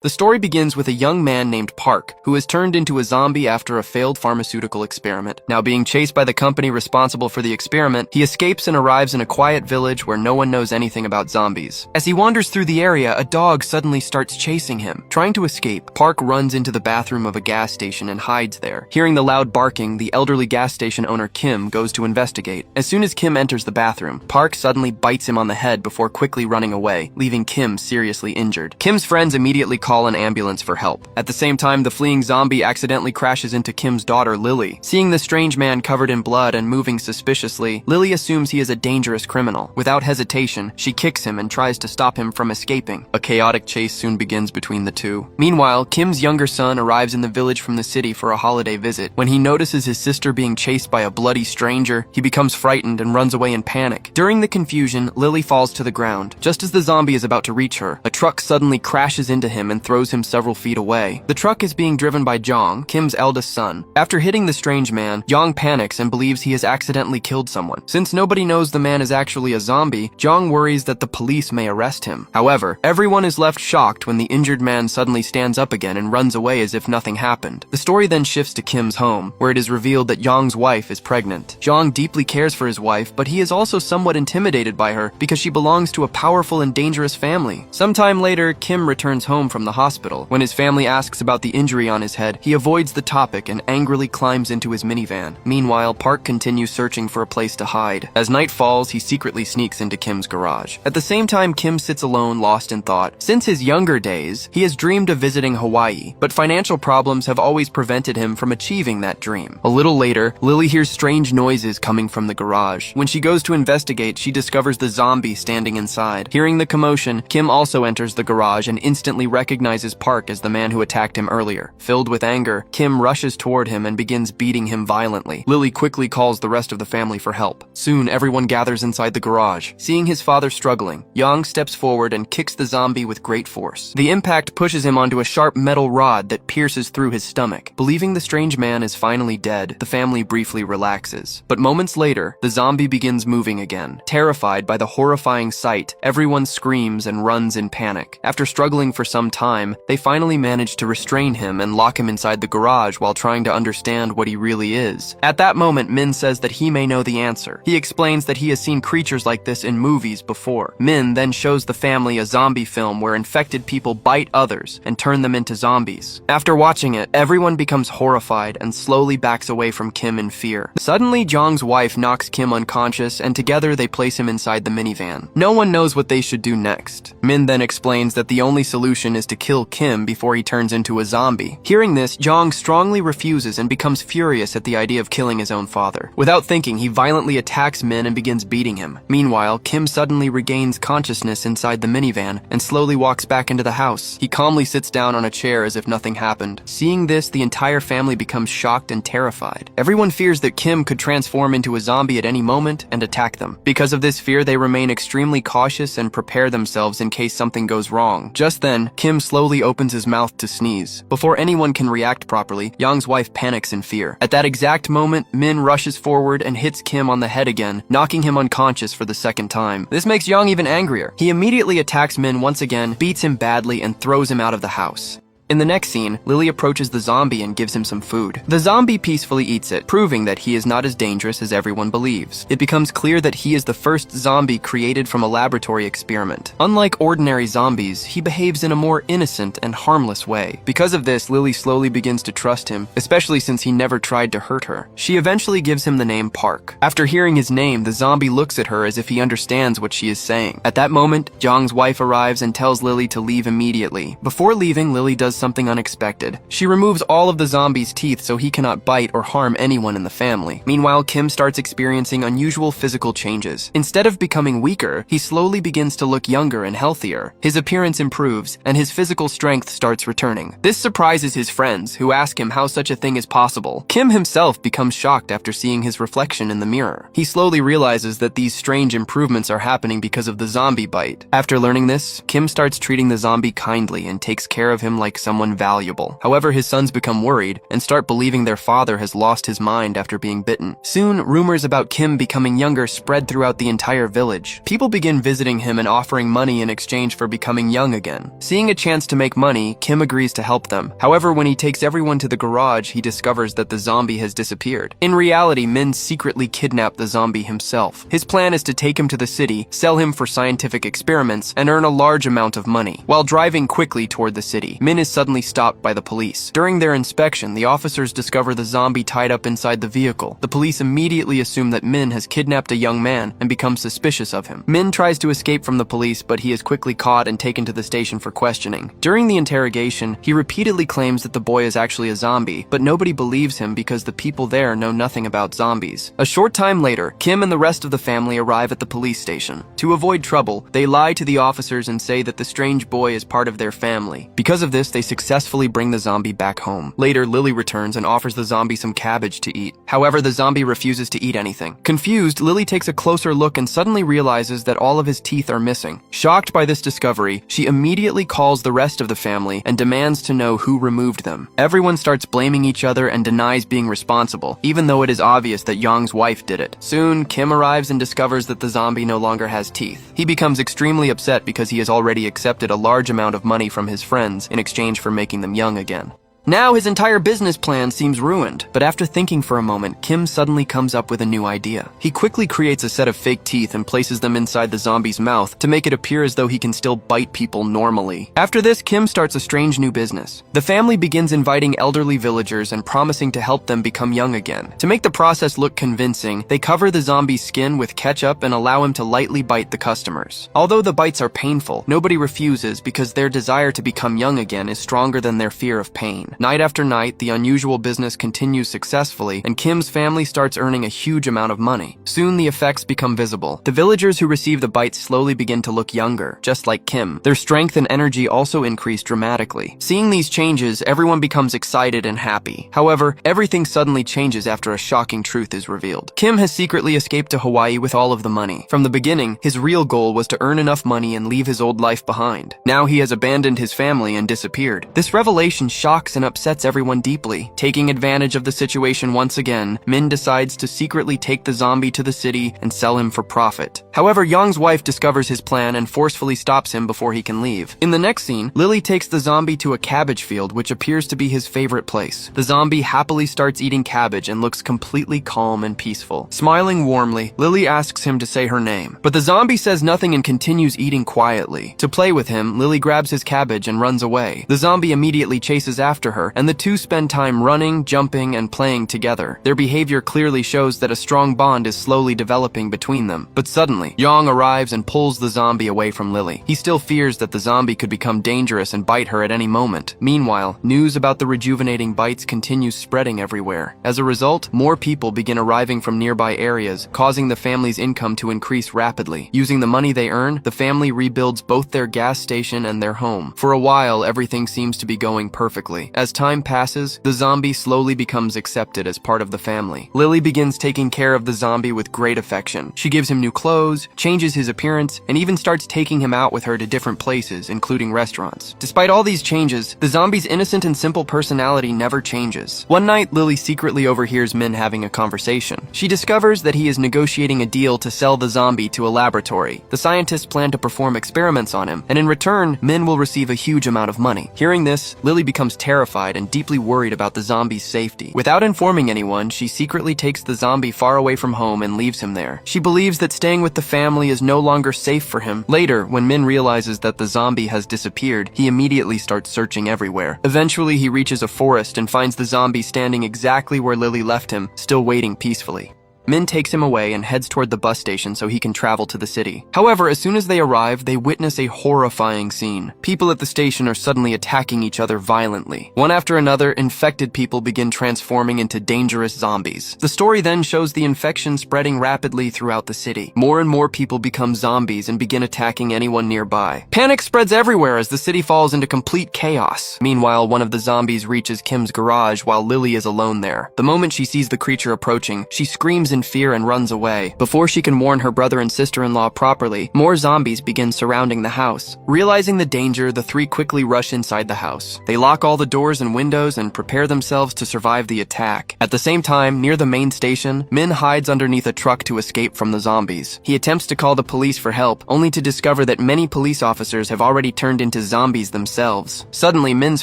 The story begins with a young man named Park, who is turned into a zombie after a failed pharmaceutical experiment. Now being chased by the company responsible for the experiment, he escapes and arrives in a quiet village where no one knows anything about zombies. As he wanders through the area, a dog suddenly starts chasing him. Trying to escape, Park runs into the bathroom of a gas station and hides there. Hearing the loud barking, the elderly gas station owner Kim goes to investigate. As soon as Kim enters the bathroom, Park suddenly bites him on the head before quickly running away, leaving Kim seriously injured. Kim's friends immediately call an ambulance for help. At the same time, the fleeing zombie accidentally crashes into Kim's daughter, Lily. Seeing the strange man covered in blood and moving suspiciously, Lily assumes he is a dangerous criminal. Without hesitation, she kicks him and tries to stop him from escaping. A chaotic chase soon begins between the two. Meanwhile, Kim's younger son arrives in the village from the city for a holiday visit. When he notices his sister being chased by a bloody stranger, he becomes frightened and runs away in panic. During the confusion, Lily falls to the ground. Just as the zombie is about to reach her, a truck suddenly crashes into him and throws him several feet away. The truck is being driven by Jong, Kim's eldest son. After hitting the strange man, Jong panics and believes he has accidentally killed someone. Since nobody knows the man is actually a zombie, Jong worries that the police may arrest him. However, everyone is left shocked when the injured man suddenly stands up again and runs away as if nothing happened. The story then shifts to Kim's home, where it is revealed that Jong's wife is pregnant. Jong deeply cares for his wife, but he is also somewhat intimidated by her because she belongs to a powerful and dangerous family. Sometime later, Kim returns home from the hospital. When his family asks about the injury on his head, he avoids the topic and angrily climbs into his minivan. Meanwhile, Park continues searching for a place to hide. As night falls, he secretly sneaks into Kim's garage. At the same time, Kim sits alone, lost in thought. Since his younger days, he has dreamed of visiting Hawaii, but financial problems have always prevented him from achieving that dream. A little later, Lily hears strange noises coming from the garage. When she goes to investigate, she discovers the zombie standing inside. Hearing the commotion, Kim also enters the garage and instantly recognizes Park as the man who attacked him earlier. Filled with anger, Kim rushes toward him and begins beating him violently. Lily quickly calls the rest of the family for help. Soon, everyone gathers inside the garage. Seeing his father struggling, Jong steps forward and kicks the zombie with great force. The impact pushes him onto a sharp metal rod that pierces through his stomach. Believing the strange man is finally dead, the family briefly relaxes. But moments later, the zombie begins moving again. Terrified by the horrifying sight, everyone screams and runs in panic. After struggling for some time, they finally manage to restrain him and lock him inside the garage while trying to understand what he really is. At that moment, Min says that he may know the answer. He explains that he has seen creatures like this in movies before. Min then shows the family a zombie film where infected people bite others and turn them into zombies. After watching it, everyone becomes horrified and slowly backs away from Kim in fear. Suddenly, Jong's wife knocks Kim unconscious and together they place him inside the minivan. No one knows what they should do next. Min then explains that the only solution is to kill Kim before he turns into a zombie. Hearing this, Jong strongly refuses and becomes furious at the idea of killing his own father. Without thinking, he violently attacks Min and begins beating him. Meanwhile, Kim suddenly regains consciousness inside the minivan and slowly walks back into the house. He calmly sits down on a chair as if nothing happened. Seeing this, the entire family becomes shocked and terrified. Everyone fears that Kim could transform into a zombie at any moment and attack them. Because of this fear, they remain extremely cautious and prepare themselves in case something goes wrong. Just then, Kim slowly opens his mouth to sneeze. Before anyone can react properly, Jong's wife panics in fear. At that exact moment, Min rushes forward and hits Kim on the head again, knocking him unconscious for the second time. This makes Jong even angrier. He immediately attacks Min once again, beats him badly, and throws him out of the house. In the next scene, Lily approaches the zombie and gives him some food. The zombie peacefully eats it, proving that he is not as dangerous as everyone believes. It becomes clear that he is the first zombie created from a laboratory experiment. Unlike ordinary zombies, he behaves in a more innocent and harmless way. Because of this, Lily slowly begins to trust him, especially since he never tried to hurt her. She eventually gives him the name Park. After hearing his name, the zombie looks at her as if he understands what she is saying. At that moment, Jong's wife arrives and tells Lily to leave immediately. Before leaving, Lily does something unexpected. She removes all of the zombie's teeth so he cannot bite or harm anyone in the family. Meanwhile, Kim starts experiencing unusual physical changes. Instead of becoming weaker, he slowly begins to look younger and healthier. His appearance improves, and his physical strength starts returning. This surprises his friends, who ask him how such a thing is possible. Kim himself becomes shocked after seeing his reflection in the mirror. He slowly realizes that these strange improvements are happening because of the zombie bite. After learning this, Kim starts treating the zombie kindly and takes care of him like someone valuable. However, his sons become worried and start believing their father has lost his mind after being bitten. Soon, rumors about Kim becoming younger spread throughout the entire village. People begin visiting him and offering money in exchange for becoming young again. Seeing a chance to make money, Kim agrees to help them. However, when he takes everyone to the garage, he discovers that the zombie has disappeared. In reality, Min secretly kidnapped the zombie himself. His plan is to take him to the city, sell him for scientific experiments, and earn a large amount of money. While driving quickly toward the city, Min is suddenly stopped by the police. During their inspection, the officers discover the zombie tied up inside the vehicle. The police immediately assume that Min has kidnapped a young man and become suspicious of him. Min tries to escape from the police, but he is quickly caught and taken to the station for questioning. During the interrogation, he repeatedly claims that the boy is actually a zombie, but nobody believes him because the people there know nothing about zombies. A short time later, Kim and the rest of the family arrive at the police station. To avoid trouble, they lie to the officers and say that the strange boy is part of their family. Because of this, they successfully bring the zombie back home. Later, Lily returns and offers the zombie some cabbage to eat. However, the zombie refuses to eat anything. Confused, Lily takes a closer look and suddenly realizes that all of his teeth are missing. Shocked by this discovery, she immediately calls the rest of the family and demands to know who removed them. Everyone starts blaming each other and denies being responsible, even though it is obvious that Young's wife did it. Soon, Kim arrives and discovers that the zombie no longer has teeth. He becomes extremely upset because he has already accepted a large amount of money from his friends in exchange for making them young again. Now his entire business plan seems ruined, but after thinking for a moment, Kim suddenly comes up with a new idea. He quickly creates a set of fake teeth and places them inside the zombie's mouth to make it appear as though he can still bite people normally. After this, Kim starts a strange new business. The family begins inviting elderly villagers and promising to help them become young again. To make the process look convincing, they cover the zombie's skin with ketchup and allow him to lightly bite the customers. Although the bites are painful, nobody refuses because their desire to become young again is stronger than their fear of pain. Night after night, the unusual business continues successfully, and Kim's family starts earning a huge amount of money. Soon, the effects become visible. The villagers who receive the bites slowly begin to look younger, just like Kim. Their strength and energy also increase dramatically. Seeing these changes, everyone becomes excited and happy. However, everything suddenly changes after a shocking truth is revealed. Kim has secretly escaped to Hawaii with all of the money. From the beginning, his real goal was to earn enough money and leave his old life behind. Now he has abandoned his family and disappeared. This revelation shocks and upsets everyone deeply. Taking advantage of the situation once again, Min decides to secretly take the zombie to the city and sell him for profit. However, Young's wife discovers his plan and forcefully stops him before he can leave. In the next scene, Lily takes the zombie to a cabbage field, which appears to be his favorite place. The zombie happily starts eating cabbage and looks completely calm and peaceful. Smiling warmly, Lily asks him to say her name, but the zombie says nothing and continues eating quietly. To play with him, Lily grabs his cabbage and runs away. The zombie immediately chases after her, and the two spend time running, jumping, and playing together. Their behavior clearly shows that a strong bond is slowly developing between them. But suddenly, Yang arrives and pulls the zombie away from Lily. He still fears that the zombie could become dangerous and bite her at any moment. Meanwhile, news about the rejuvenating bites continues spreading everywhere. As a result, more people begin arriving from nearby areas, causing the family's income to increase rapidly. Using the money they earn, the family rebuilds both their gas station and their home. For a while, everything seems to be going perfectly. As time passes, the zombie slowly becomes accepted as part of the family. Lily begins taking care of the zombie with great affection. She gives him new clothes, changes his appearance, and even starts taking him out with her to different places, including restaurants. Despite all these changes, the zombie's innocent and simple personality never changes. One night, Lily secretly overhears Min having a conversation. She discovers that he is negotiating a deal to sell the zombie to a laboratory. The scientists plan to perform experiments on him, and in return, Min will receive a huge amount of money. Hearing this, Lily becomes terrified and deeply worried about the zombie's safety. Without informing anyone, she secretly takes the zombie far away from home and leaves him there. She believes that staying with the family is no longer safe for him. Later, when Min realizes that the zombie has disappeared, he immediately starts searching everywhere. Eventually, he reaches a forest and finds the zombie standing exactly where Lily left him, still waiting peacefully. Min takes him away and heads toward the bus station so he can travel to the city. However, as soon as they arrive, they witness a horrifying scene. People at the station are suddenly attacking each other violently. One after another, infected people begin transforming into dangerous zombies. The story then shows the infection spreading rapidly throughout the city. More and more people become zombies and begin attacking anyone nearby. Panic spreads everywhere as the city falls into complete chaos. Meanwhile, one of the zombies reaches Kim's garage while Lily is alone there. The moment she sees the creature approaching, she screams in fear and runs away. Before she can warn her brother and sister-in-law properly, more zombies begin surrounding the house. Realizing the danger, the three quickly rush inside the house. They lock all the doors and windows and prepare themselves to survive the attack. At the same time, near the main station, Min hides underneath a truck to escape from the zombies. He attempts to call the police for help, only to discover that many police officers have already turned into zombies themselves. Suddenly, Min's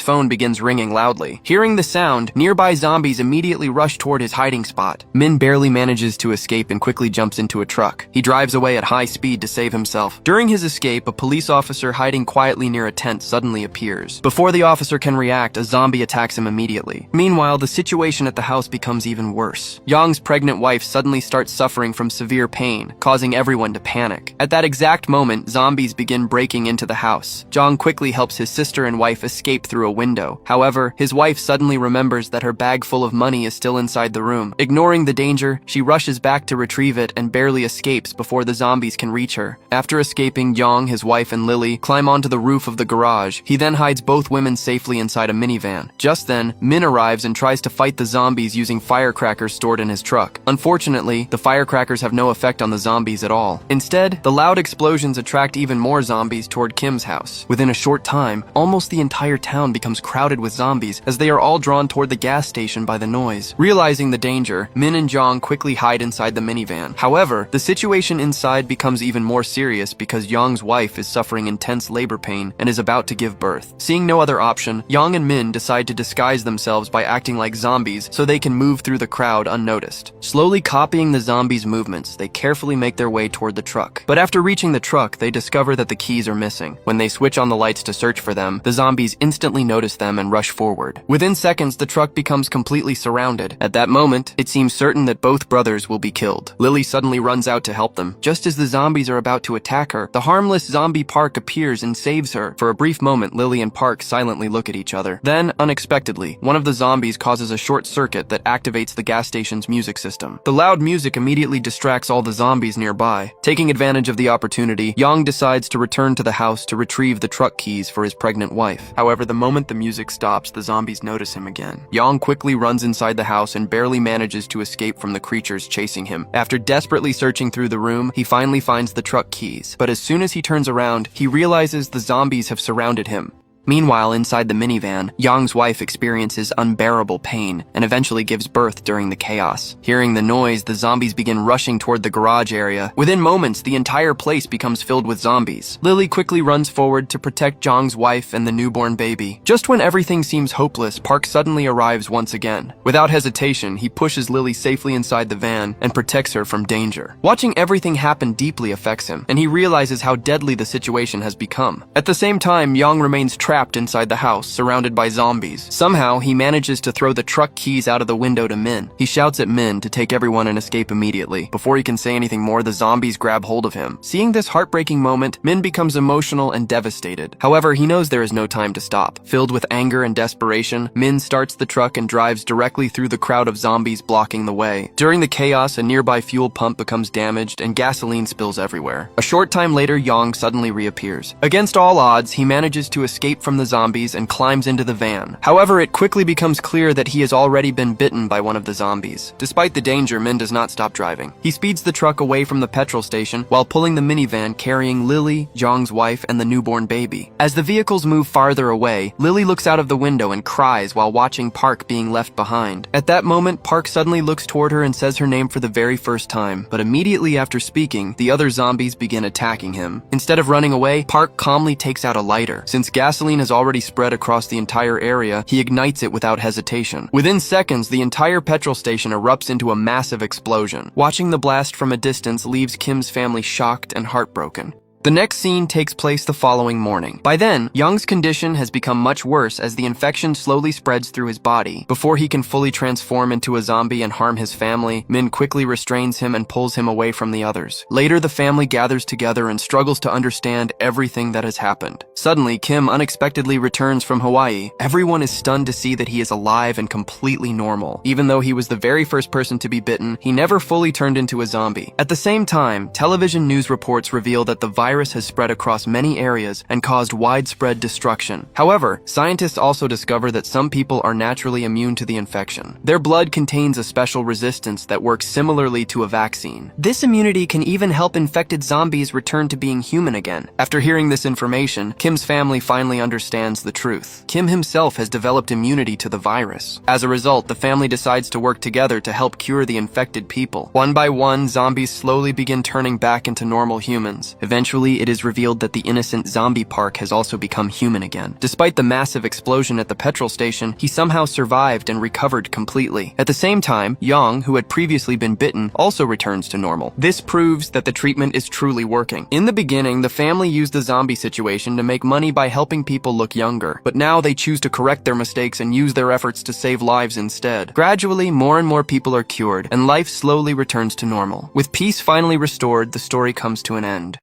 phone begins ringing loudly. Hearing the sound, nearby zombies immediately rush toward his hiding spot. Min barely manages to escape and quickly jumps into a truck. He drives away at high speed to save himself. During his escape, a police officer hiding quietly near a tent suddenly appears. Before the officer can react, a zombie attacks him immediately. Meanwhile, the situation at the house becomes even worse. Yong's pregnant wife suddenly starts suffering from severe pain, causing everyone to panic. At that exact moment, zombies begin breaking into the house. Jong quickly helps his sister and wife escape through a window. However, his wife suddenly remembers that her bag full of money is still inside the room. Ignoring the danger, she rushes back to retrieve it and barely escapes before the zombies can reach her. After escaping, Yong, his wife, and Lily climb onto the roof of the garage. He then hides both women safely inside a minivan. Just then, Min arrives and tries to fight the zombies using firecrackers stored in his truck. Unfortunately, the firecrackers have no effect on the zombies at all. Instead, the loud explosions attract even more zombies toward Kim's house. Within a short time, almost the entire town becomes crowded with zombies as they are all drawn toward the gas station by the noise. Realizing the danger, Min and Jong quickly hide inside the minivan. However, the situation inside becomes even more serious because Yong's wife is suffering intense labor pain and is about to give birth. Seeing no other option, Yong and Min decide to disguise themselves by acting like zombies so they can move through the crowd unnoticed. Slowly copying the zombies' movements, they carefully make their way toward the truck. But after reaching the truck, they discover that the keys are missing. When they switch on the lights to search for them, the zombies instantly notice them and rush forward. Within seconds, the truck becomes completely surrounded. At that moment, it seems certain that both brothers will be killed. Lily suddenly runs out to help them. Just as the zombies are about to attack her, the harmless zombie Park appears and saves her. For a brief moment, Lily and Park silently look at each other. Then, unexpectedly, one of the zombies causes a short circuit that activates the gas station's music system. The loud music immediately distracts all the zombies nearby. Taking advantage of the opportunity, Yong decides to return to the house to retrieve the truck keys for his pregnant wife. However, the moment the music stops, the zombies notice him again. Yong quickly runs inside the house and barely manages to escape from the creatures chasing him. After desperately searching through the room, he finally finds the truck keys. But as soon as he turns around, he realizes the zombies have surrounded him. Meanwhile, inside the minivan, Yong's wife experiences unbearable pain and eventually gives birth during the chaos. Hearing the noise, the zombies begin rushing toward the garage area. Within moments, the entire place becomes filled with zombies. Lily quickly runs forward to protect Jong's wife and the newborn baby. Just when everything seems hopeless, Park suddenly arrives once again. Without hesitation, he pushes Lily safely inside the van and protects her from danger. Watching everything happen deeply affects him, and he realizes how deadly the situation has become. At the same time, Yong remains trapped inside the house, surrounded by zombies. Somehow, he manages to throw the truck keys out of the window to Min. He shouts at Min to take everyone and escape immediately. Before he can say anything more, the zombies grab hold of him. Seeing this heartbreaking moment, Min becomes emotional and devastated. However, he knows there is no time to stop. Filled with anger and desperation, Min starts the truck and drives directly through the crowd of zombies blocking the way. During the chaos, a nearby fuel pump becomes damaged and gasoline spills everywhere. A short time later, Yong suddenly reappears. Against all odds, he manages to escape from the zombies and climbs into the van. However, it quickly becomes clear that he has already been bitten by one of the zombies. Despite the danger, Min does not stop driving. He speeds the truck away from the petrol station while pulling the minivan carrying Lily, Jong's wife, and the newborn baby. As the vehicles move farther away, Lily looks out of the window and cries while watching Park being left behind. At that moment, Park suddenly looks toward her and says her name for the very first time, but immediately after speaking, the other zombies begin attacking him. Instead of running away, Park calmly takes out a lighter. Since gasoline has already spread across the entire area, he ignites it without hesitation. Within seconds, the entire petrol station erupts into a massive explosion. Watching the blast from a distance leaves Kim's family shocked and heartbroken. The next scene takes place the following morning. By then, Young's condition has become much worse as the infection slowly spreads through his body. Before he can fully transform into a zombie and harm his family, Min quickly restrains him and pulls him away from the others. Later, the family gathers together and struggles to understand everything that has happened. Suddenly, Kim unexpectedly returns from Hawaii. Everyone is stunned to see that he is alive and completely normal. Even though he was the very first person to be bitten, he never fully turned into a zombie. At the same time, television news reports reveal that the virus virus has spread across many areas and caused widespread destruction. However, scientists also discover that some people are naturally immune to the infection. Their blood contains a special resistance that works similarly to a vaccine. This immunity can even help infected zombies return to being human again. After hearing this information, Kim's family finally understands the truth. Kim himself has developed immunity to the virus. As a result, the family decides to work together to help cure the infected people. One by one, zombies slowly begin turning back into normal humans. Eventually, it is revealed that the innocent zombie Park has also become human again. Despite the massive explosion at the petrol station, he somehow survived and recovered completely. At the same time, Yang, who had previously been bitten, also returns to normal. This proves that the treatment is truly working. In the beginning, the family used the zombie situation to make money by helping people look younger, but now they choose to correct their mistakes and use their efforts to save lives instead. Gradually, more and more people are cured, and life slowly returns to normal. With peace finally restored, the story comes to an end.